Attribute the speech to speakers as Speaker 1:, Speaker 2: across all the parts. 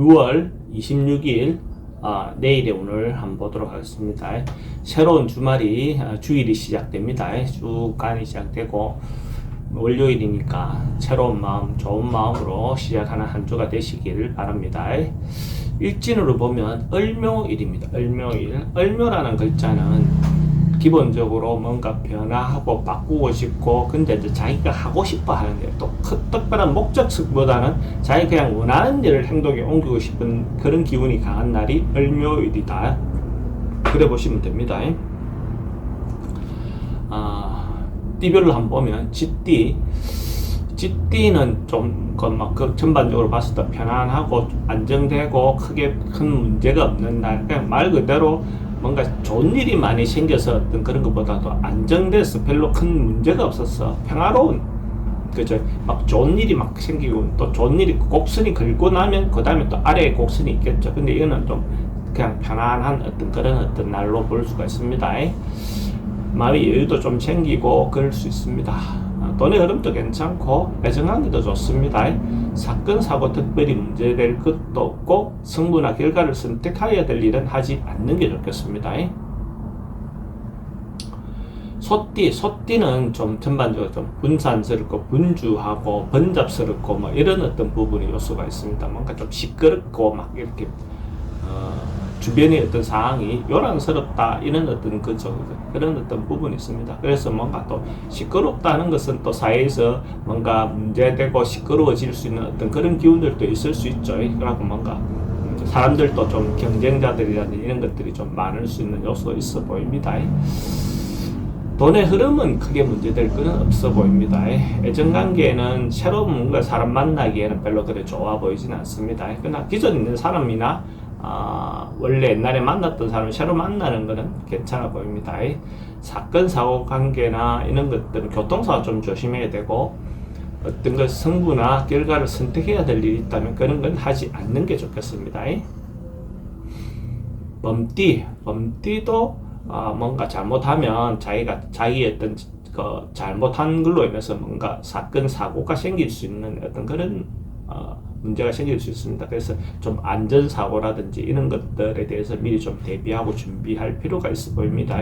Speaker 1: 6월 26일 내일의 운을 한번 보도록 하겠습니다. 새로운 주말이 주일이 시작됩니다. 주간이 시작되고 월요일이니까 새로운 마음, 좋은 마음으로 시작하는 한 주가 되시길 바랍니다. 일진으로 보면 을묘일입니다. 을묘일. 을묘라는 글자는 기본적으로 뭔가 변화하고 바꾸고 싶고, 근데 이제 자기가 하고 싶어 하는데 또 특별한 목적보다는 자기 그냥 원하는 일을 행동에 옮기고 싶은 그런 기운이 강한 날이 을묘일이다. 그래 보시면 됩니다. 띠별로 한번 보면 쥐띠는 좀 그 전반적으로 봤을 때 편안하고 안정되고 크게 큰 문제가 없는 날, 그냥 말 그대로 뭔가 좋은 일이 많이 생겨서 어떤 그런 것보다도 안정돼서 별로 큰 문제가 없었어. 평화로운, 그죠? 막 좋은 일이 막 생기고, 또 좋은 일이 곡선이 긁고 나면 그 다음에 또 아래에 곡선이 있겠죠. 근데 이거는 좀 그냥 편안한 그런 날로 볼 수가 있습니다. 마음의 여유도 좀 생기고 그럴 수 있습니다. 돈의 흐름도 괜찮고 애정관계도 좋습니다. 사건 사고 특별히 문제될 것도 없고 승부나 결과를 선택해야 될 일은 하지 않는 게 좋겠습니다. 소띠는 좀 전반적으로 좀 분산스럽고 분주하고 번잡스럽고 뭐 이런 어떤 부분이 요소가 있습니다. 뭔가 좀 시끄럽고 막 이렇게 주변의 어떤 상황이 요란스럽다, 이런 어떤 그런 어떤 부분이 있습니다. 그래서 뭔가 또 시끄럽다는 것은 또 사회에서 뭔가 문제되고 시끄러워질 수 있는 어떤 그런 기운들도 있을 수 있죠. 그리고 뭔가 사람들도 좀 경쟁자들이라든지 이런 것들이 좀 많을 수 있는 요소가 있어 보입니다. 돈의 흐름은 크게 문제될 것은 없어 보입니다. 애정관계에는 새로운 뭔가 사람 만나기에는 별로 그래 좋아 보이지는 않습니다. 그러나 기존 있는 사람이나 원래 옛날에 만났던 사람을 새로 만나는 것은 괜찮아 보입니다. 사건, 사고 관계나 이런 것들은 교통사고 좀 조심해야 되고, 어떤 것 승부나 결과를 선택해야 될 일이 있다면 그런 건 하지 않는 게 좋겠습니다. 범띠도 뭔가 잘못하면 자기의 어떤 잘못한 걸로 인해서 뭔가 사건, 사고가 생길 수 있는 어떤 그런 문제가 생길 수 있습니다. 그래서 좀 안전사고라든지 이런 것들에 대해서 미리 좀 대비하고 준비할 필요가 있어 보입니다.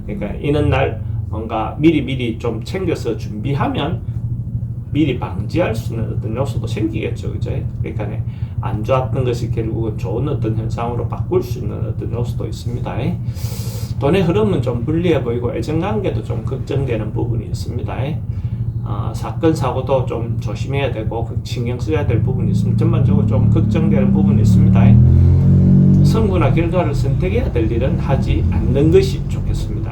Speaker 1: 그러니까 이런 날 뭔가 미리 좀 챙겨서 준비하면 미리 방지할 수 있는 어떤 요소도 생기겠죠. 그죠? 그러니까 안 좋았던 것이 결국은 좋은 어떤 현상으로 바꿀 수 있는 어떤 요소도 있습니다. 돈의 흐름은 좀 불리해 보이고 애정관계도 좀 걱정되는 부분이 있습니다. 사건, 사고도 좀 조심해야 되고 신경 써야 될 부분이 있습니다. 전반적으로 좀 걱정되는 부분이 있습니다. 승부나 결과를 선택해야 될 일은 하지 않는 것이 좋겠습니다.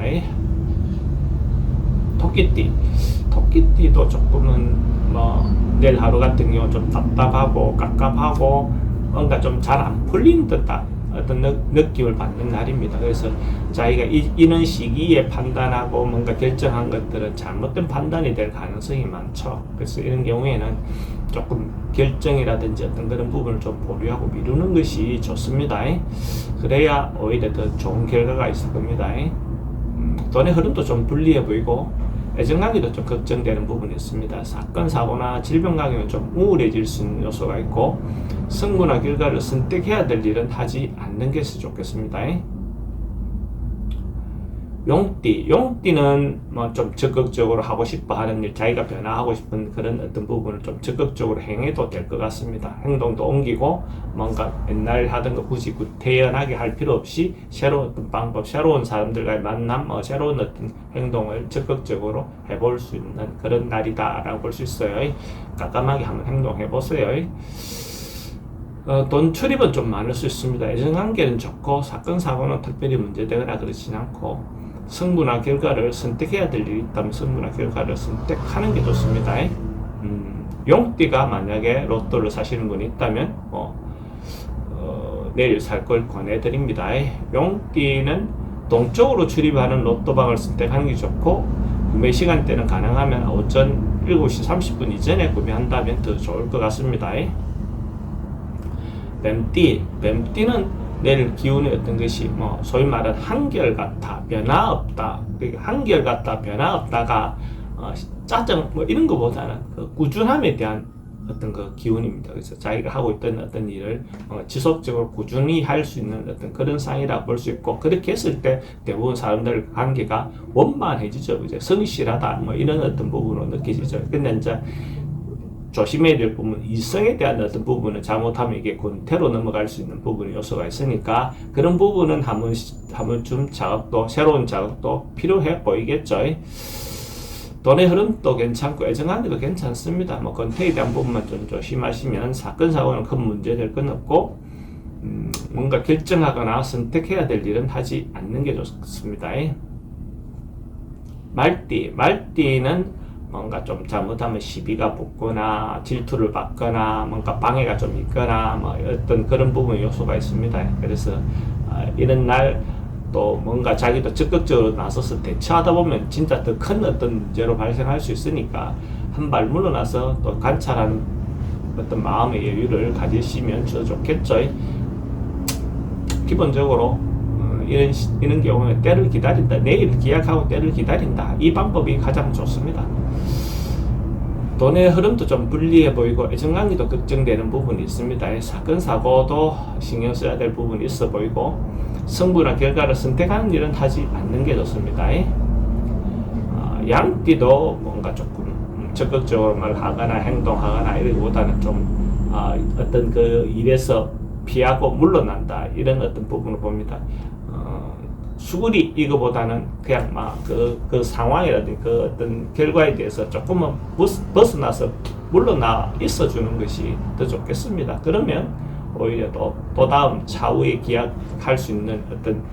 Speaker 1: 토끼띠도 조금은 내일 하루 같은 경우 좀 답답하고 깝깝하고 뭔가 좀 잘 안 풀린 듯한 어떤 느낌을 받는 날입니다. 그래서 자기가 이런 시기에 판단하고 뭔가 결정한 것들은 잘못된 판단이 될 가능성이 많죠. 그래서 이런 경우에는 조금 결정이라든지 어떤 그런 부분을 좀 보류하고 미루는 것이 좋습니다. 그래야 오히려 더 좋은 결과가 있을 겁니다. 돈의 흐름도 좀 불리해 보이고 애정관계도 좀 걱정되는 부분이 있습니다. 사건, 사고나 질병 관계는 좀 우울해질 수 있는 요소가 있고, 승부나 결과를 선택해야 될 일은 하지 않는 것이 좋겠습니다. 용띠는 좀 적극적으로 하고 싶어 하는 일, 자기가 변화하고 싶은 그런 어떤 부분을 좀 적극적으로 행해도 될 것 같습니다. 행동도 옮기고 뭔가 옛날 하던 거 굳이 태연하게 할 필요 없이 새로운 어떤 방법, 새로운 사람들과의 만남, 새로운 어떤 행동을 적극적으로 해볼 수 있는 그런 날이다라고 볼 수 있어요. 깜깜하게 한번 행동해 보세요. 돈 출입은 좀 많을 수 있습니다. 애정관계는 좋고 사건, 사고는 특별히 문제되거나 그렇진 않고, 승부나 결과를 선택해야 될 일이 있다면 승부나 결과를 선택하는 게 좋습니다. 용띠가 만약에 로또를 사시는 분이 있다면 내일 살 걸 권해드립니다. 용띠는 동쪽으로 출입하는 로또방을 선택하는 게 좋고, 구매 시간대는 가능하면 오전 7시 30분 이전에 구매한다면 더 좋을 것 같습니다. 뱀띠는 내일 기운의 어떤 것이 소위 말하는 한결같다, 변화없다. 한결같다, 변화없다가 짜증 이런 것보다는 그 꾸준함에 대한 어떤 그 기운입니다. 그래서 자기가 하고 있던 어떤 일을 지속적으로 꾸준히 할 수 있는 어떤 그런 상이라 볼 수 있고, 그렇게 했을 때 대부분 사람들 관계가 원만해지죠. 이제 성실하다 뭐 이런 어떤 부분으로 느껴지죠. 근데 이제 조심해야 될 부분, 이성에 대한 어떤 부분은 잘못하면 이게 권태로 넘어갈 수 있는 부분이 요소가 있으니까, 그런 부분은 한 번쯤 자극도, 새로운 자극도 필요해 보이겠죠. 돈의 흐름도 괜찮고 애정관계도 괜찮습니다. 뭐 권태에 대한 부분만 좀 조심하시면 사건 사고는 큰 문제 될 건 없고, 뭔가 결정하거나 선택해야 될 일은 하지 않는 게 좋습니다. 말띠는 뭔가 좀 잘못하면 시비가 붙거나 질투를 받거나 뭔가 방해가 좀 있거나 뭐 어떤 그런 부분 요소가 있습니다. 그래서 이런 날 또 뭔가 자기도 적극적으로 나서서 대처하다 보면 진짜 더 큰 어떤 문제로 발생할 수 있으니까 한 발 물러나서 또 관찰하는 어떤 마음의 여유를 가지시면 좋겠죠. 기본적으로 이런 경우는 때를 기다린다, 내일을 기약하고 때를 기다린다, 이 방법이 가장 좋습니다. 돈의 흐름도 좀 불리해 보이고 애정관계도 걱정되는 부분이 있습니다. 사건 사고도 신경 써야 될 부분이 있어 보이고, 성부나 결과를 선택하는 일은 하지 않는 게 좋습니다. 양띠도 뭔가 조금 적극적으로 말 하거나 행동하거나 이러기보다는 좀 어떤 그 일에서 피하고 물러난다, 이런 어떤 부분을 봅니다. 수구리 이거보다는 그냥 막 그 상황이라든지 그 어떤 결과에 대해서 조금은 벗어나서 물러나 있어주는 것이 더 좋겠습니다. 그러면 오히려 또 다음 차후에 기약할 수 있는 어떤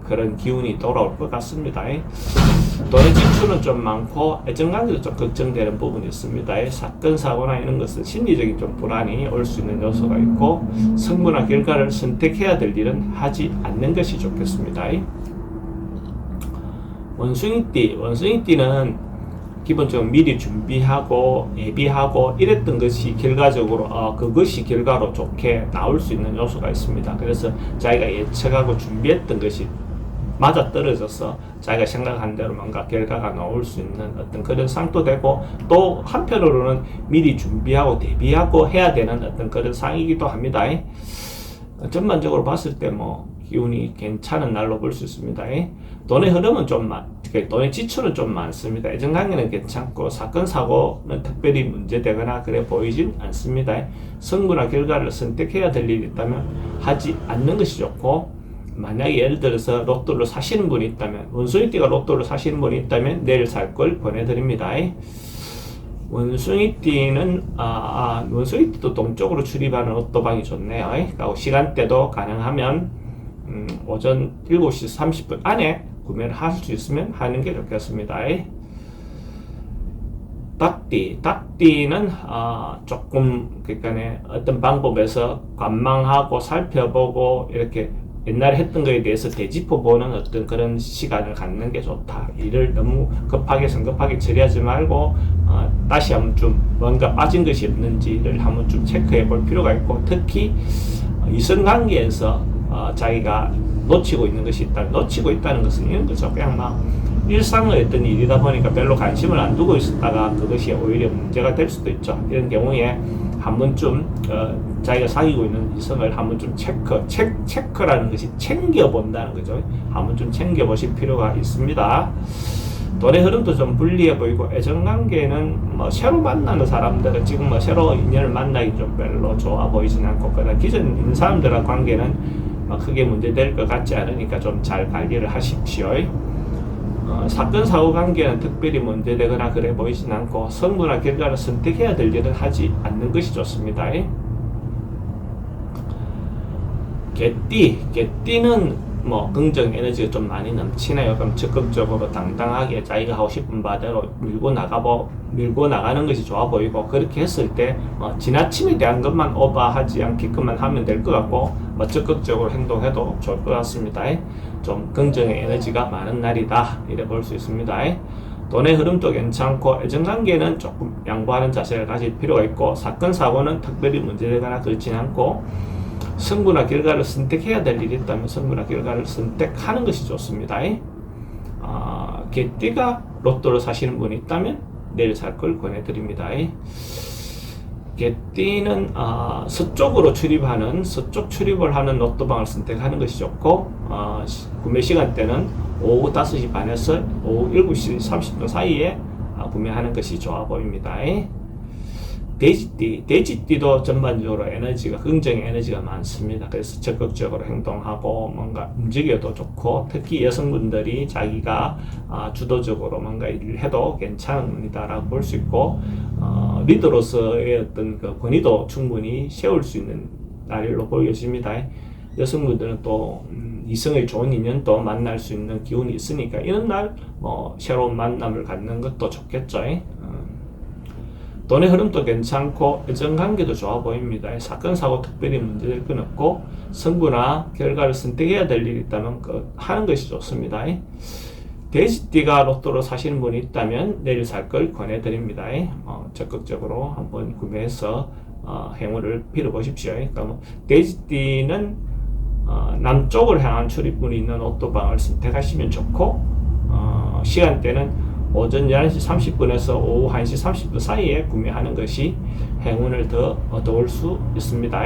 Speaker 1: 그런 기운이 돌아올 것 같습니다. 돈의 지출은 좀 많고 애정관계도 좀 걱정되는 부분이 있습니다. 사건 사고나 이런 것은 심리적인 좀 불안이 올 수 있는 요소가 있고, 성부나 결과를 선택해야 될 일은 하지 않는 것이 좋겠습니다. 원숭이띠는 기본적으로 미리 준비하고 예비하고 이랬던 것이 결과적으로 그것이 결과로 좋게 나올 수 있는 요소가 있습니다. 그래서 자기가 예측하고 준비했던 것이 맞아떨어져서 자기가 생각한 대로 뭔가 결과가 나올 수 있는 어떤 그런 상도 되고, 또 한편으로는 미리 준비하고 대비하고 해야 되는 어떤 그런 상이기도 합니다. 전반적으로 봤을 때 뭐 기운이 괜찮은 날로 볼 수 있습니다. 돈의 흐름은 돈의 지출은 좀 많습니다. 애정관계는 괜찮고 사건 사고는 특별히 문제되거나 그래 보이진 않습니다. 성부나 결과를 선택해야 될 일이 있다면 하지 않는 것이 좋고, 만약에 예를 들어서 로또를 사시는 분이 있다면, 원숭이띠가 로또를 사시는 분이 있다면 내일 살 걸 권해드립니다. 원숭이띠도 동쪽으로 출입하는 로또방이 좋네요. 시간대도 가능하면 오전 7시 30분 안에 구매를 할 수 있으면 하는 게 좋겠습니다. 닭띠는 조금 그러니까 어떤 방법에서 관망하고 살펴보고 이렇게 옛날에 했던 거에 대해서 되짚어보는 어떤 그런 시간을 갖는 게 좋다. 일을 너무 성급하게 처리하지 말고 다시 한번 좀 뭔가 빠진 것이 없는지를 한번 좀 체크해 볼 필요가 있고, 특히 이성관계에서 자기가 놓치고 있는 것이 있다. 놓치고 있다는 것은 이런 거죠. 그냥 막 일상의 어떤 일이다 보니까 별로 관심을 안 두고 있었다가 그것이 오히려 문제가 될 수도 있죠. 이런 경우에 한 번쯤 자기가 사귀고 있는 이성을 한 번쯤 체크라는 것이 챙겨본다는 거죠. 한 번쯤 챙겨보실 필요가 있습니다. 돈의 흐름도 좀 불리해 보이고, 애정관계는 뭐 새로 만나는 사람들은 지금 뭐 새로 인연을 만나기 좀 별로 좋아 보이진 않고, 그러나 기존 있는 사람들과 관계는 크게 문제될 것 같지 않으니까 좀 잘 관리를 하십시오. 사건 사고 관계는 특별히 문제되거나 그래 보이진 않고, 성부나 결과를 선택해야 될 일은 하지 않는 것이 좋습니다. 개띠는 뭐 긍정 에너지가 좀 많이 넘치네요. 그럼 적극적으로 당당하게 자기가 하고 싶은 바대로 밀고 나가는 것이 좋아 보이고, 그렇게 했을 때 지나침에 대한 것만 오버하지 않게끔만 하면 될 것 같고, 적극적으로 행동해도 좋을 것 같습니다. 좀 긍정의 에너지가 많은 날이다, 이래 볼 수 있습니다. 돈의 흐름도 괜찮고, 애정관계는 조금 양보하는 자세를 가질 필요가 있고, 사건 사고는 특별히 문제되거나 그렇진 않고, 성부나 결과를 선택해야 될 일이 있다면 성부나 결과를 선택하는 것이 좋습니다. 개띠가 로또를 사시는 분이 있다면 내일 살 걸 권해드립니다. 개띠는 서쪽으로 출입하는 서쪽 출입을 하는 로또방을 선택하는 것이 좋고 구매 시간대는 오후 5시 반에서 오후 7시 30분 사이에 구매하는 것이 좋아 보입니다. 돼지띠도 전반적으로 에너지가 긍정의 에너지가 많습니다. 그래서 적극적으로 행동하고 뭔가 움직여도 좋고 특히 여성분들이 자기가 주도적으로 뭔가 일을 해도 괜찮습니다라고 볼 수 있고 리더로서의 어떤 그 권위도 충분히 세울 수 있는 날로 보여집니다. 여성분들은 또 이성의 좋은 인연도 만날 수 있는 기운이 있으니까 이런 날 새로운 만남을 갖는 것도 좋겠죠. 돈의 흐름도 괜찮고 애정관계도 좋아 보입니다. 사건 사고 특별히 문제될 건 없고 승부나 결과를 선택해야 될 일이 있다면 하는 것이 좋습니다. 돼지띠가 로또로 사시는 분이 있다면 내일 살 걸 권해드립니다. 적극적으로 한번 구매해서 행운을 빌어보십시오. 그러니까 돼지띠는 남쪽을 향한 출입문이 있는 로또방을 선택하시면 좋고 시간대는 오전 11시 30분에서 오후 1시 30분 사이에 구매하는 것이 행운을 더 얻어올 수 있습니다.